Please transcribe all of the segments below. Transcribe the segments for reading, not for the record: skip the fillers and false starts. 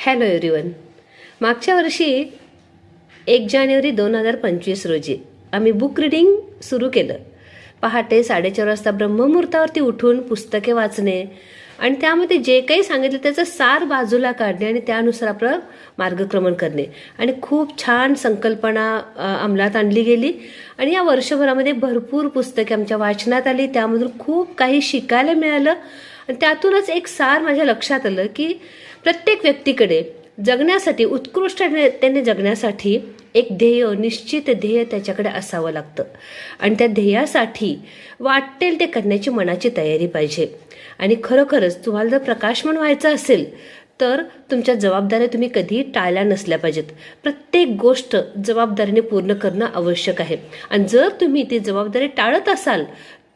Hello everyone. मागच्या वर्षी 1 जानेवारी 2025 रोजी आम्ही बुक रीडिंग सुरू केलं. पहाटे 4:30 वाजता ब्रह्ममुहूर्तावरती उठून पुस्तके वाचणे आणि त्यामध्ये जे काही सांगितलं त्याचं सार बाजूला काढणे आणि त्यानुसार आपलं मार्गक्रमण करणे आणि खूप छान संकल्पना अंमलात आणली गेली. आणि या वर्षभरामध्ये भरपूर पुस्तके आमच्या वाचनात आली. त्यामधून खूप काही शिकायला मिळालं आणि त्यातूनच एक सार माझ्या लक्षात आलं की प्रत्येक व्यक्तीकडे जगण्यासाठी, उत्कृष्टतेने जगण्यासाठी एक ध्येय, निश्चित ध्येय त्याच्याकडे असावं लागतं आणि त्या ध्येयासाठी वाटेल ते करण्याची मनाची तयारी पाहिजे. आणि खरोखरच तुम्हाला जर प्रकाशमान व्हायचं असेल तर तुमच्या जबाबदाऱ्या तुम्ही कधीही टाळल्या नसल्या पाहिजेत. प्रत्येक गोष्ट जबाबदारीने पूर्ण करणं आवश्यक आहे आणि जर तुम्ही ती जबाबदारी टाळत असाल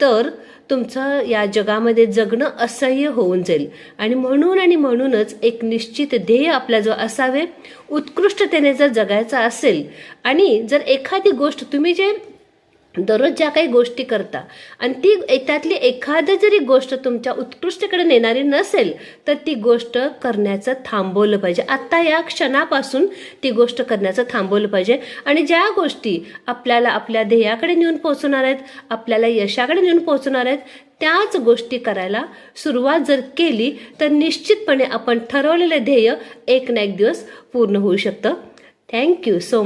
तर तुमचं या जगामध्ये जगणं असह्य होऊन जाईल. आणि म्हणूनच एक निश्चित ध्येय आपल्या जो असावे, उत्कृष्टतेने जर जगायचं असेल आणि जर एखादी गोष्ट तुम्ही जे दररोज ज्या काही गोष्टी करता आणि ती त्यातली एखादी जरी गोष्ट तुमच्या उत्कृष्टतेकडे नेणारी नसेल तर ती गोष्ट करण्याचं थांबवलं पाहिजे. आत्ता या क्षणापासून ती गोष्ट करण्याचं थांबवलं पाहिजे. आणि ज्या गोष्टी आपल्याला आपल्या ध्येयाकडे नेऊन पोहोचणार आहेत, आपल्याला यशाकडे नेऊन पोहोचणार आहेत, त्याच गोष्टी करायला सुरुवात जर केली तर निश्चितपणे आपण ठरवलेलं ध्येय एक ना एक दिवस पूर्ण होऊ शकतं. Thank you so much.